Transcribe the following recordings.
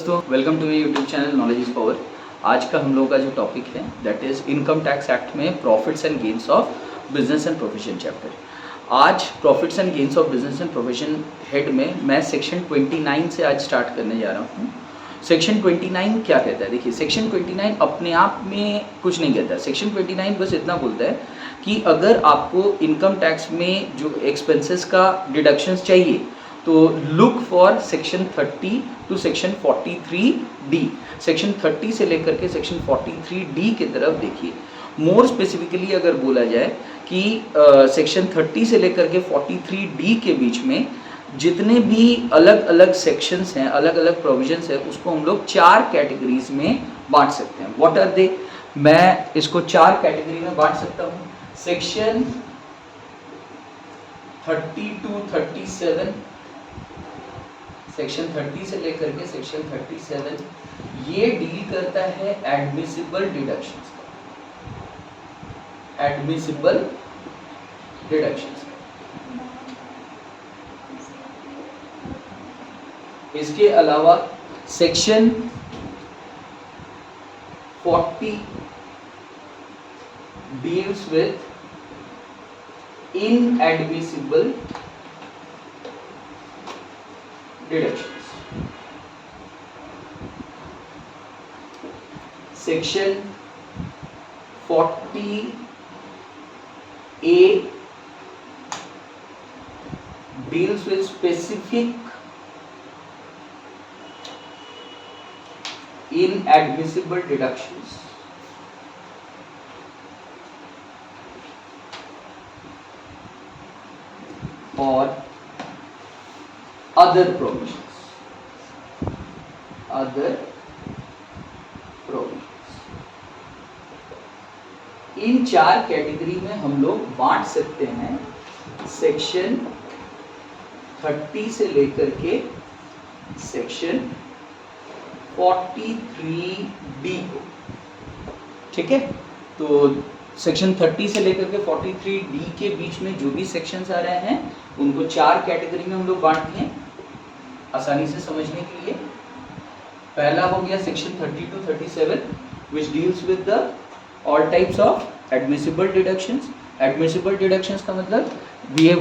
दोस्तों, welcome to my YouTube channel knowledge is power. आज का हम लोगों का जो टॉपिक है that is income tax act में profits and gains of business and profession chapter. आज profits and gains of business and profession head में मैं सेक्शन 29 से आज स्टार्ट करने जा रहा हूँ। सेक्शन 29 क्या कहता है? देखिए, सेक्शन 29 अपने आप में कुछ नहीं कहता है। सेक्शन 29 बस इतना बोलता है कि अगर आपको इनकम टैक्स में जो एक्सपेंसेस का डिडक्शंस चाहिए तो look for section 30 to section 43D। Section 30 से लेकर के सेक्शन 43D की तरफ देखिए। मोर स्पेसिफिकली अगर बोला जाए कि सेक्शन 30 से लेकर के 43D के बीच में जितने भी अलग अलग सेक्शंस हैं, अलग अलग प्रोविजंस हैं, उसको हम लोग 4 कैटेगरीज में बांट सकते हैं। What are they? मैं इसको 4 कैटेगरी में बांट सकता हूँ। सेक्शन 30 टू 37, सेक्शन 30 से लेकर के सेक्शन 37 ये डील करता है एडमिसिबल डिडक्शंस का। एडमिसिबल डिडक्शंस, इसके अलावा section 40 deals with inadmissible deductions. Section 40A deals with specific inadmissible deductions or other provisions। other provisions in 4 category में हम लोग बांट सकते हैं सेक्शन 30 से लेकर के सेक्शन 43D को। ठीक है, तो सेक्शन 30 से लेकर के 43D के बीच में जो भी सेक्शंस आ रहे हैं उनको 4 कैटेगरी में हम लोग बांटते हैं आसानी से समझने के लिए। पहला हो गया section 30 to 37 which deals with the all types of admissible deductions। admissible deductions का मतलब ये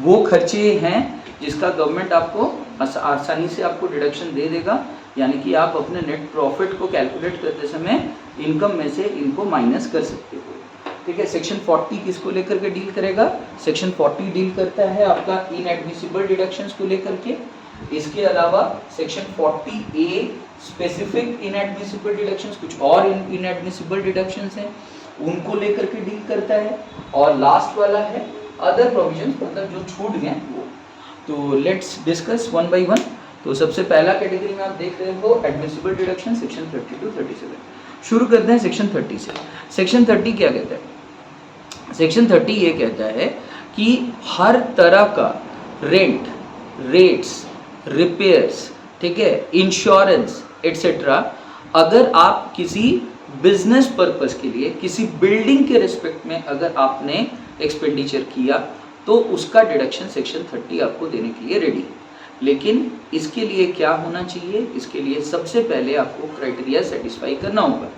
वो खर्चे हैं जिसका गवर्नमेंट आपको आसानी से आपको डिडक्शन दे देगा, यानी कि आप अपने नेट प्रॉफिट को कैलकुलेट करते समय इनकम में से इनको माइनस कर सकते हो। ठीक है, सेक्शन 40 किसको लेकर के डील करेगा? सेक्शन 40 डील करता है आपका इनएडमिसिबल डिडक्शंस को लेकर के। इसके अलावा section 40A specific inadmissible deductions, कुछ और इनएडमिसिबल डिडक्शंस हैं उनको लेकर के डील करता है। और लास्ट वाला है अदर प्रोविजंस, मतलब जो छूट गए वो। तो let's discuss one by one. तो सबसे पहला कैटेगरी में आप देख रहे हो एडमिसिबल डिडक्शन, सेक्शन 30 टू 37। शुरू करते हैं सेक्शन 30 से। सेक्शन 30 क्या कहता है? सेक्शन 30 ये कहता है कि हर तरह का रेंट, रेट्स, रिपेयर्स, ठीक है, इंश्योरेंस एटसेट्रा, अगर आप किसी बिजनेस पर्पस के लिए किसी बिल्डिंग के रिस्पेक्ट में अगर आपने एक्सपेंडिचर किया तो उसका डिडक्शन सेक्शन 30 आपको देने के लिए रेडी है। लेकिन इसके लिए क्या होना चाहिए? इसके लिए सबसे पहले आपको क्राइटेरिया सेटिस्फाई करना होगा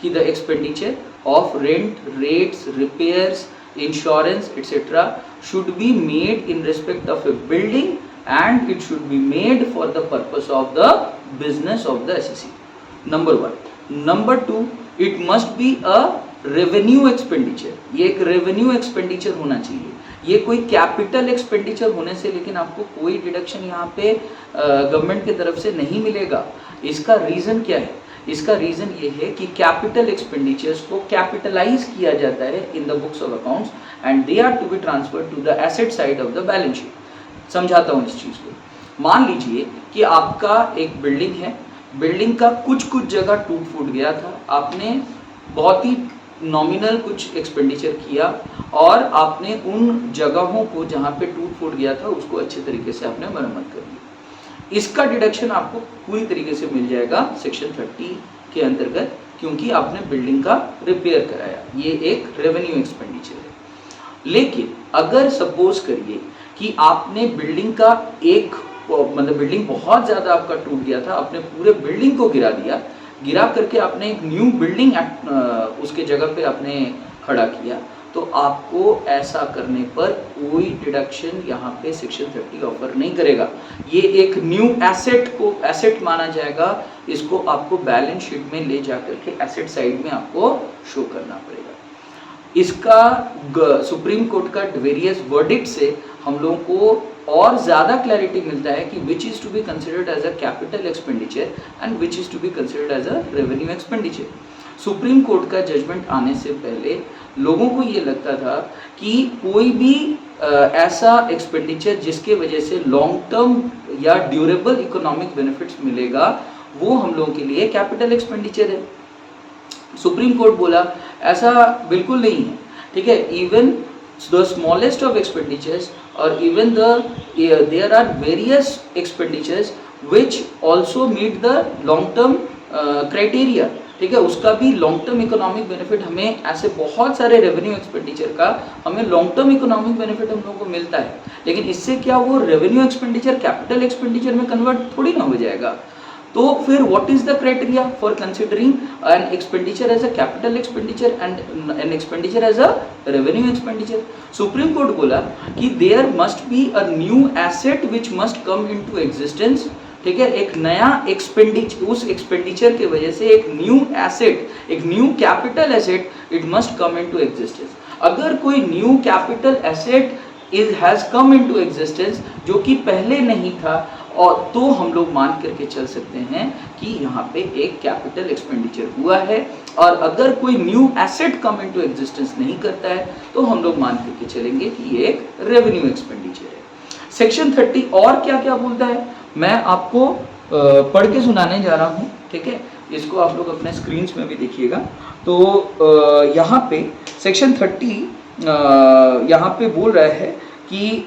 कि the expenditure of rent, rates, repairs, insurance etcetera should be made in respect of A building and it should be made for the purpose of the business of the SEC। number 1। number 2, it must be a revenue expenditure। ये एक revenue expenditure होना चाहिए। ये कोई capital expenditure होने से लेकिन आपको कोई डिडक्शन यहाँ पे गवर्नमेंट की तरफ से नहीं मिलेगा। इसका रीज़न क्या है? इसका रीज़न ये है कि कैपिटल एक्सपेंडिचर्स को कैपिटलाइज किया जाता है in the books of accounts and they are to be transferred to the asset side of the balance sheet. समझाता हूँ इस चीज़ को। मान लीजिए कि आपका एक बिल्डिंग है, बिल्डिंग का कुछ जगह टूट फूट गया था, आपने बहुत ही नॉमिनल कुछ एक्सपेंडिचर किया और आपने उन जगहों को जहाँ पे टूट फूट गया था उसको अच्छे तरीके से आपने मरम्मत कर दी। इसका डिडक्शन आपको पूरी तरीके से मिल जाएगा सेक्शन 30 के अंतर्गत, क्योंकि आपने बिल्डिंग का रिपेयर कराया। ये एक रेवेन्यू एक्सपेंडिचर है। लेकिन अगर सपोज करिए कि आपने बिल्डिंग का एक मतलब बिल्डिंग बहुत ज़्यादा आपका टूट गया था, आपने पूरे बिल्डिंग को गिरा दिया, गिरा करके आपने एक न्यू बिल्डिंग उसके जगह पे आपने खड़ा किया, तो आपको ऐसा करने पर कोई डिडक्शन यहाँ पे सेक्शन 30 ऑफर नहीं करेगा। ये एक न्यू एसेट को एसेट माना जाएगा, इसको आपको बैलेंस शीट में ले जा करके एसेट साइड में आपको शो करना पड़ेगा। इसका सुप्रीम कोर्ट का वेरियस वर्डिक्ट से हम लोगों को और ज़्यादा क्लैरिटी मिलता है कि which is to be considered as a capital expenditure and which is to be considered as a revenue expenditure. Supreme court का जजमेंट आने से पहले लोगों को ये लगता था कि कोई भी ऐसा एक्सपेंडिचर जिसके वजह से लॉन्ग टर्म या ड्यूरेबल इकोनॉमिक बेनिफिट्स मिलेगा, वो हम लोगों के लिए कैपिटल एक्सपेंडिचर है। सुप्रीम कोर्ट बोला ऐसा बिल्कुल नहीं है, ठीक है। Even the smallest of expenditures और even there are various expenditures which also meet the long term criteria, ठीक है। उसका भी लॉन्ग टर्म इकोनॉमिक बेनिफिट हमें, ऐसे बहुत सारे रेवेन्यू एक्सपेंडिचर का हमें लॉन्ग टर्म इकोनॉमिक बेनिफिट हम लोगों को मिलता है, लेकिन इससे क्या वो रेवेन्यू एक्सपेंडिचर कैपिटल एक्सपेंडिचर में कन्वर्ट थोड़ी ना हो जाएगा। तो फिर what is the criteria for considering an expenditure as a capital expenditure and an expenditure as a revenue expenditure? Supreme court बोला कि there must be a new asset which must come into existence, ठीक है। एक नया expenditure, उस expenditure की वजह से एक न्यू एसेट, एक new capital asset it must come into existence. अगर कोई new capital asset has come into existence जो कि पहले नहीं था, और तो हम लोग मान करके चल सकते हैं कि यहाँ पे एक कैपिटल एक्सपेंडिचर हुआ है। और अगर कोई न्यू एसेट कम इनटू एग्जिस्टेंस नहीं करता है तो हम लोग मान करके चलेंगे कि ये एक रेवेन्यू एक्सपेंडिचर है। सेक्शन 30 और क्या क्या बोलता है मैं आपको पढ़ के सुनाने जा रहा हूँ, ठीक है। इसको आप लोग अपने स्क्रीन में भी देखिएगा। तो यहाँ पे सेक्शन 30 यहाँ पे बोल रहा है कि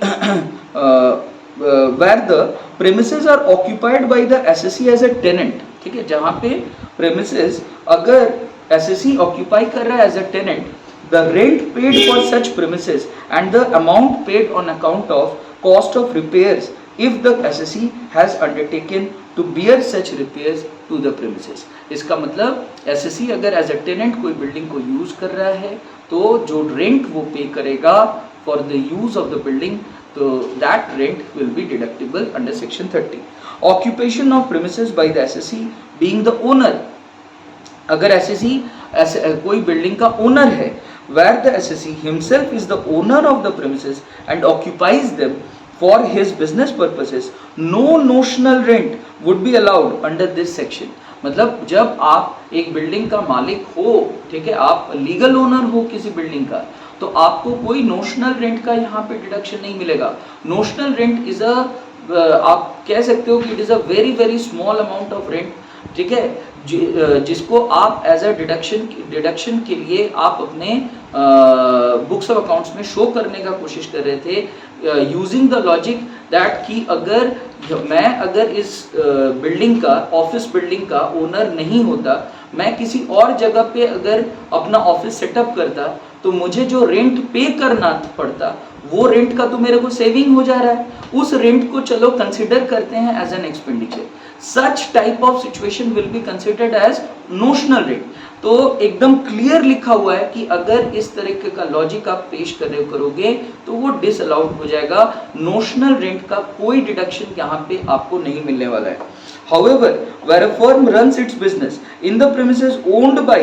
where the premises are occupied by the SSE as a tenant, ठीक है। जहाँ पे premises अगर SSE ऑक्यूपाई कर रहा है as a tenant, the rent paid for such premises and the amount paid on account of cost of repairs if the SSE has undertaken to bear such repairs to the premises। इसका मतलब SSE अगर as a tenant कोई building को use कर रहा है तो जो रेंट वो पे करेगा for the use of the building, so that rent will be deductible under section 30। occupation of premises by the SSE being the owner, अगर SSE कोई बिल्डिंग का ओनर है, where the SSE himself is the owner of the premises and occupies them for his business purposes, no notional rent would be allowed under this section। मतलब जब आप एक building का मालिक हो, ठीक है, आप लीगल ओनर हो किसी बिल्डिंग का, तो आपको कोई नोशनल रेंट का यहाँ पे डिडक्शन नहीं मिलेगा। नोशनल रेंट इज अ, आप कह सकते हो कि it is a very very small amount of rent, ठीक है, जिसको आप एज अ डिडक्शन के लिए आप अपने बुक्स ऑफ अकाउंट्स में शो करने का कोशिश कर रहे थे, यूजिंग द लॉजिक दैट कि अगर इस बिल्डिंग का, ऑफिस बिल्डिंग का ओनर नहीं होता, मैं किसी और जगह पे अगर अपना ऑफिस सेटअप करता, तो मुझे जो रेंट पे करना पड़ता वो रेंट का तो मेरे को सेविंग हो जा रहा है, उस रेंट को चलो कंसिडर करते हैं as an expenditure. Such type of situation will be considered as notional rent. तो एकदम क्लियर लिखा हुआ है कि अगर इस तरीके का लॉजिक आप पेश करोगे तो वो डिसअलाउड हो जाएगा, नोशनल रेंट का कोई डिडक्शन यहाँ पे आपको नहीं मिलने वाला है। However, where a firm runs its business in the premises owned by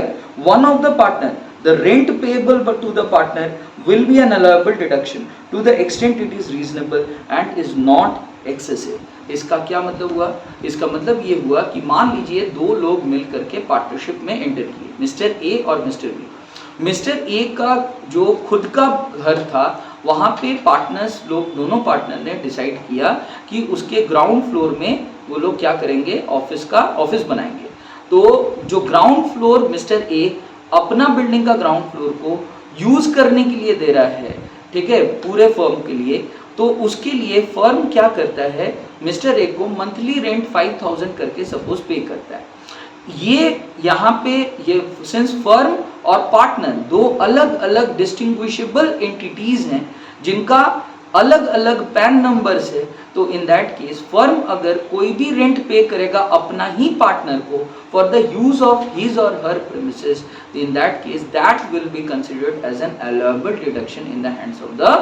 one of the partner, the rent payable to the partner will be an allowable deduction to the extent it is reasonable and is not excessive। इसका क्या मतलब हुआ? इसका मतलब ये हुआ कि मान लीजिए दो लोग मिल करके पार्टनरशिप में एंटर किए, मिस्टर ए और मिस्टर बी। मिस्टर ए का जो खुद का घर था, वहाँ पे पार्टनर्स लोग, दोनों पार्टनर ने डिसाइड किया कि उसके ग्राउंड फ्लोर में वो लोग क्या करेंगे, ऑफिस बनाएंगे। तो जो ग्राउंड फ्लोर मिस्टर ए अपना बिल्डिंग का ग्राउंड फ्लोर को यूज करने के लिए दे रहा है, ठीक है, पूरे फर्म के लिए, तो उसके लिए फर्म क्या करता है, मिस्टर ए को मंथली रेंट 5000 करके सपोज पे करता है। ये यहाँ पे ये सिंस फर्म और पार्टनर दो अलग अलग डिस्टिंग्विशेबल एंटिटीज हैं, जिनका अलग अलग पैन नंबर से, तो इन दैट केस फर्म अगर कोई भी रेंट पे करेगा अपना ही पार्टनर को for the use of his और her premises, in that case that will be considered as an allowable deduction in the hands of the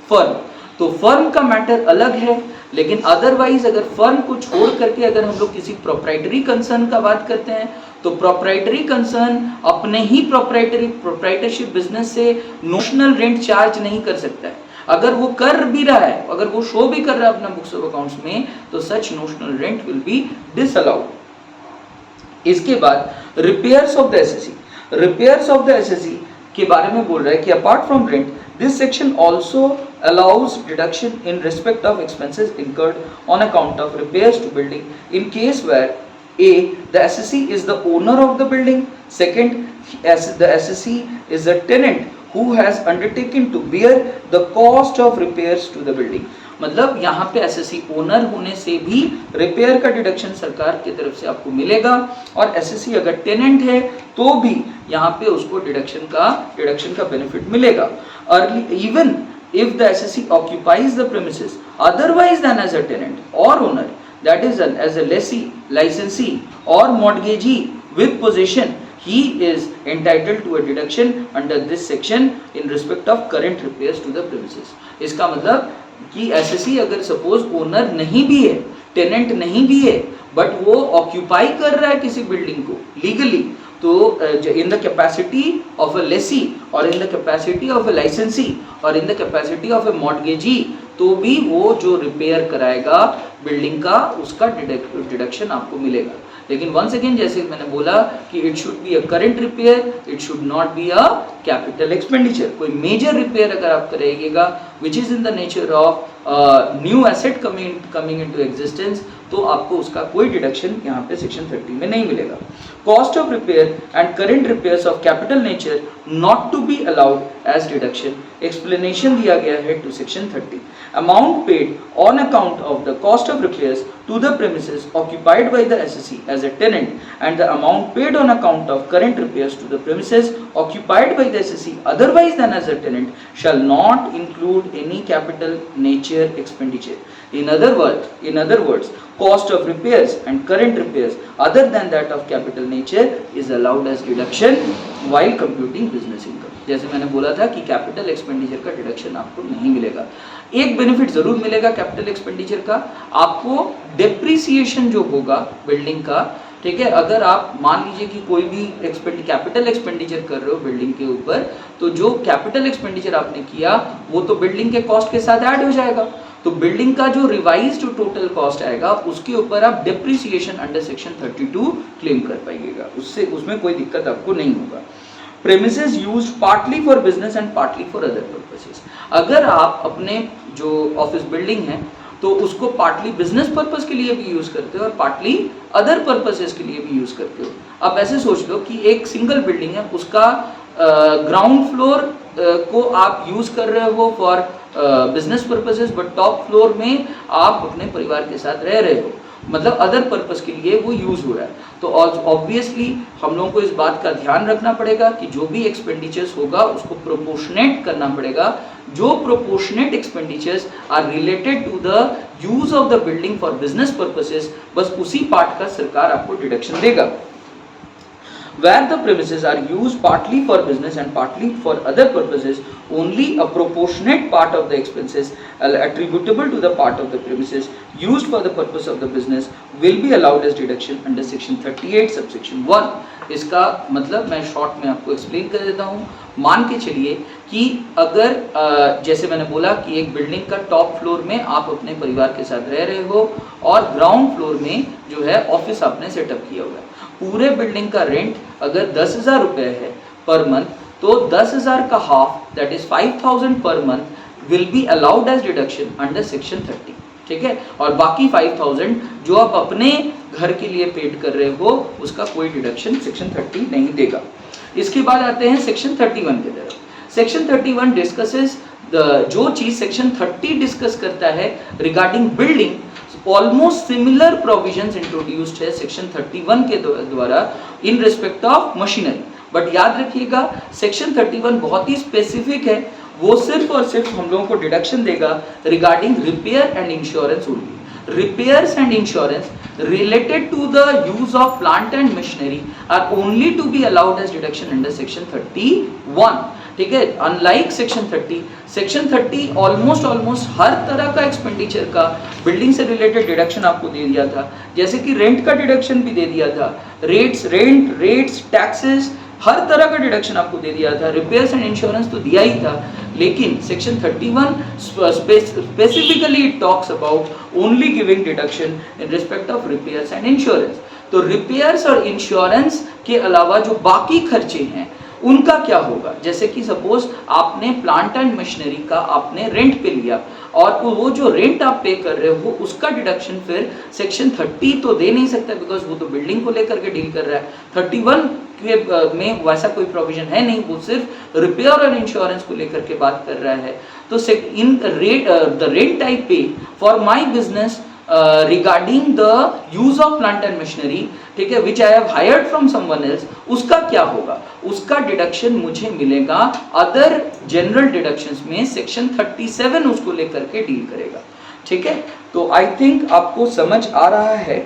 firm. तो फर्म का मैटर अलग है, लेकिन अदरवाइज अगर फर्म को छोड़ करके अगर हम लोग किसी प्रोप्राइटरी कंसर्न का बात करते हैं, तो प्रोप्राइटरी कंसर्न अपने ही प्रोप्राइटरशिप बिजनेस से नोशनल रेंट चार्ज नहीं कर सकता है। अगर वो कर भी रहा है, अगर वो शो भी कर रहा है अपना बुक्स ऑफ अकाउंट्स में, तो such notional rent will be disallowed. इसके बाद repairs of the SSC, repairs of the SSC के बारे में बोल रहा है कि apart from rent this section also allows deduction in respect of expenses incurred on account of repairs to building in case where A, the SSC is the owner of the building, second, the SSC is a tenant who has undertaken to bear the cost of repairs to the building। मतलब यहाँ पे SSC owner होने से भी repair का deduction सरकार की तरफ से आपको मिलेगा, और एसएससी अगर टेनेंट है तो भी यहाँ पे उसको डिडक्शन का बेनिफिट मिलेगा। Early even if the SSC occupies the premises otherwise than as a tenant or owner, that is as a lessee, licensee or mortgagee with possession, he is entitled to a deduction under this section in respect of current repairs to the premises। इसका मतलब कि SSC अगर suppose owner नहीं भी है, tenant नहीं भी है, बट वो ऑक्यूपाई कर रहा है किसी बिल्डिंग को लीगली, तो in the capacity of a lessee और in the capacity of a licensee और in the capacity of a mortgagee, तो भी वो जो रिपेयर कराएगा बिल्डिंग का उसका डिडक्शन आपको मिलेगा। लेकिन वंस अगेन जैसे मैंने बोला कि it should be a current repair, it should not be a capital expenditure. कोई मेजर रिपेयर अगर आप करेगा which is in the nature of new asset coming into existence, तो आपको उसका कोई डिडक्शन यहाँ पे सेक्शन 30 में नहीं मिलेगा। Cost of repair and current repairs of capital nature not to be allowed as deduction, explanation दिया गया है to section 30। Amount paid on account of the cost of repairs to the premises occupied by the SSC as a tenant and the amount paid on account of current repairs to the premises occupied by the SSC otherwise than as a tenant shall not include any capital nature expenditure। In other words, cost of repairs and current repairs other than that of capital nature is allowed as deduction while computing business income। जैसे मैंने बोला था कि capital expenditure का deduction आपको नहीं मिलेगा। एक बेनिफिट जरूर मिलेगा कैपिटल एक्सपेंडिचर का, आपको डेप्रिसिएशन जो होगा बिल्डिंग का, ठीक है, अगर आप मान लीजिए कि कोई भी कैपिटल एक्सपेंडिचर कर रहे हो बिल्डिंग के ऊपर, तो जो कैपिटल एक्सपेंडिचर आपने किया वो तो बिल्डिंग के कॉस्ट के साथ ऐड हो जाएगा, तो बिल्डिंग का जो रिवाइज्ड टोटल कॉस्ट आएगा उसके ऊपर आप डेप्रिसिएशन अंडर सेक्शन 32 क्लेम कर पाइएगा, उसमें कोई दिक्कत आपको नहीं होगा। Premises used partly for business and partly for other purposes। अगर आप अपने जो ऑफिस बिल्डिंग है तो उसको पार्टली बिजनेस पर्पस के लिए भी यूज करते हो और पार्टली अदर पर्पसेस के लिए भी यूज करते हो। आप ऐसे सोच लो कि एक सिंगल बिल्डिंग है, उसका ग्राउंड फ्लोर को आप यूज कर रहे हो for business purposes, but top floor में आप अपने परिवार के साथ रह रहे हो, मतलब अदर पर्पस के लिए वो यूज हो रहा है। तो ऑब्वियसली हम लोगों को इस बात का ध्यान रखना पड़ेगा कि जो भी एक्सपेंडिचर्स होगा उसको प्रोपोर्शनेट करना पड़ेगा। जो proportionate expenditures are related to the use of the building for business purposes, बस उसी पार्ट का सरकार आपको डिडक्शन देगा। Where the premises are used partly for business and partly for other purposes, only a proportionate part of the expenses attributable to the part of the premises used for the purpose of the business will be allowed as deduction under section 38 subsection 1। इसका मतलब मैं short में आपको explain कर देता हूँ। मान के चलिए कि अगर जैसे मैंने बोला कि एक बिल्डिंग का टॉप फ्लोर में आप अपने परिवार के साथ रह रहे हो और ग्राउंड फ्लोर में जो है ऑफिस आपने सेटअप किया हुआ है। पूरे बिल्डिंग का रेंट अगर 10,000 रुपये है पर मंथ, तो 10,000 का half that is 5,000 per month will be allowed as deduction under section 30, ठीक है। और बाकी 5,000 जो आप अपने घर के लिए पेड कर रहे हो उसका कोई डिडक्शन सेक्शन 30 नहीं देगा। इसके बाद आते हैं सेक्शन 31 की तरफ। सेक्शन 31 डिस्कसेस जो चीज सेक्शन 30 डिस्कस करता है regarding building, almost similar provisions introduced है सेक्शन 31 के द्वारा in respect of machinery. But याद रखिएगा सेक्शन 31 बहुत ही स्पेसिफिक है वो सिर्फ और सिर्फ हम लोगों को डिडक्शन देगा regarding repair and insurance only. repairs and insurance related to the use of plant and machinery are only to be allowed as deduction under section 31, ठीक है। अनलाइक सेक्शन 30, सेक्शन 30 ऑलमोस्ट हर तरह का एक्सपेंडिचर का building से related deduction आपको दे दिया था, जैसे कि रेंट का डिडक्शन भी दे दिया था, रेट्स टैक्सेस हर तरह का डिडक्शन आपको दे दिया था, रिपेयर्स एंड इंश्योरेंस तो दिया ही था। लेकिन section 31 specifically it talks about only giving deduction in respect of repairs and insurance. तो रिपेयर्स और इंश्योरेंस के अलावा जो बाकी खर्चे हैं उनका क्या होगा, जैसे कि सपोज आपने प्लांट एंड मशीनरी का आपने रेंट पे लिया और वो जो रेंट आप पे कर रहे हो उसका डिडक्शन फिर सेक्शन 30 तो दे नहीं सकता, बिकॉज वो तो बिल्डिंग को लेकर के डील कर रहा है। 31 में वैसा कोई प्रोविजन है नहीं, वो सिर्फ रिपेयर और इंश्योरेंस को लेकर के बात कर रहा है। तो in the rent I pay for my business regarding the use of plant and machinery, ठीक है, which I have hired from someone else, उसका क्या होगा, उसका डिडक्शन मुझे मिलेगा अदर जनरल डिडक्शंस में, सेक्शन 37 उसको लेकर के डील करेगा, ठीक है। तो आई थिंक आपको समझ आ रहा है।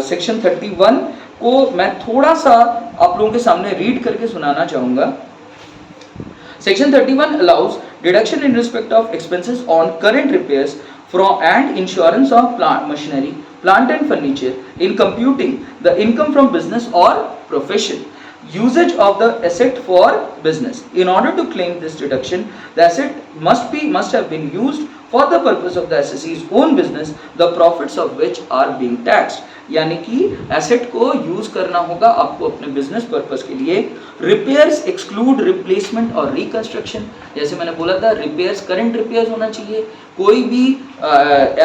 सेक्शन 31 को मैं थोड़ा सा आप लोगों के सामने रीड करके सुनाना चाहूंगा। Section 31 allows deduction in respect of expenses on current repairs from and insurance of machinery, plant and furniture in computing the income from business or profession. Usage of the asset for business. In order to claim this deduction, the asset must have been used for the purpose of the assessee's own business, the profits of which are being taxed. यानी कि asset को use करना होगा आपको अपने business purpose के लिए। Repairs exclude replacement और रिकंस्ट्रक्शन, जैसे मैंने बोला था रिपेयर्स करंट रिपेयर्स होना चाहिए, कोई भी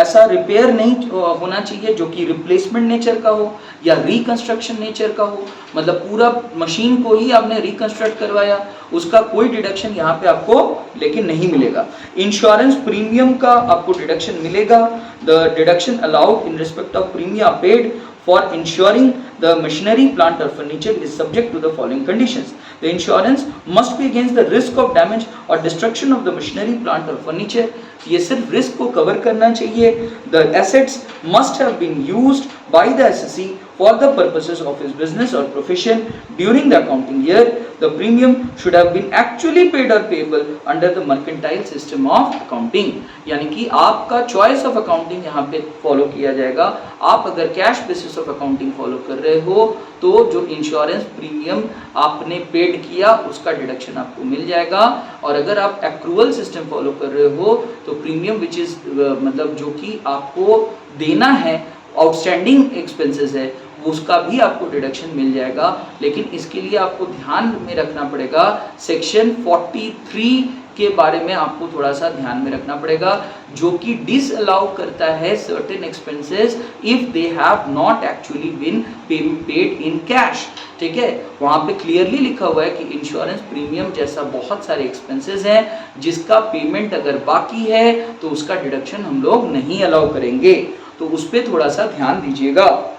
ऐसा रिपेयर नहीं होना चाहिए जो कि रिप्लेसमेंट नेचर का हो या रिकंस्ट्रक्शन नेचर का हो, मतलब पूरा मशीन को ही आपने रिकंस्ट्रक्ट करवाया, उसका कोई डिडक्शन यहाँ पे आपको लेकिन नहीं मिलेगा। इंश्योरेंस प्रीमियम का आपको डिडक्शन मिलेगा। The deduction allowed in respect of premium paid for ensuring the machinery, plant or furniture is subject to the following conditions. The insurance must be against the risk of damage or destruction of the machinery, plant or furniture. ये सिर्फ risk को cover करना चाहिए। The assets must have been used by the assessee for the purposes of his business or profession during the accounting year. The premium should have been actually paid or payable under the mercantile system of accounting. यानी कि आपका choice of accounting यहाँ पे follow किया जाएगा। आप अगर cash basis of accounting follow कर रहे हो तो जो इंश्योरेंस प्रीमियम आपने पेड किया उसका डिडक्शन आपको मिल जाएगा, और अगर आप एक्रूअल सिस्टम फॉलो कर रहे हो तो प्रीमियम विच इज मतलब जो कि आपको देना है, आउटस्टैंडिंग एक्सपेंसेस है, उसका भी आपको डिडक्शन मिल जाएगा। लेकिन इसके लिए आपको ध्यान में रखना पड़ेगा, सेक्शन 43 के बारे में आपको थोड़ा सा ध्यान में रखना पड़ेगा, जो कि डिसअलाउ करता है certain expenses if they have not actually been paid in cash, ठीक है। वहाँ पे क्लियरली लिखा हुआ है कि इंश्योरेंस प्रीमियम जैसा बहुत सारे एक्सपेंसेस हैं जिसका पेमेंट अगर बाकी है तो उसका डिडक्शन हम लोग नहीं अलाउ करेंगे, तो उस पर थोड़ा सा ध्यान दीजिएगा।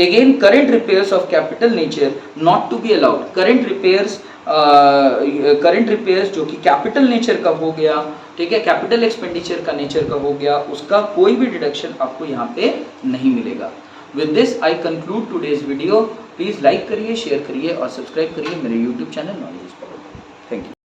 Again, current repairs of capital nature not to be allowed. Current repairs जो कि कैपिटल नेचर का हो गया, ठीक है, कैपिटल एक्सपेंडिचर का नेचर का हो गया, उसका कोई भी डिडक्शन आपको यहाँ पे नहीं मिलेगा। With this I conclude today's video. Please like करिए, शेयर करिए और सब्सक्राइब करिए मेरे यूट्यूब चैनल नॉलेज।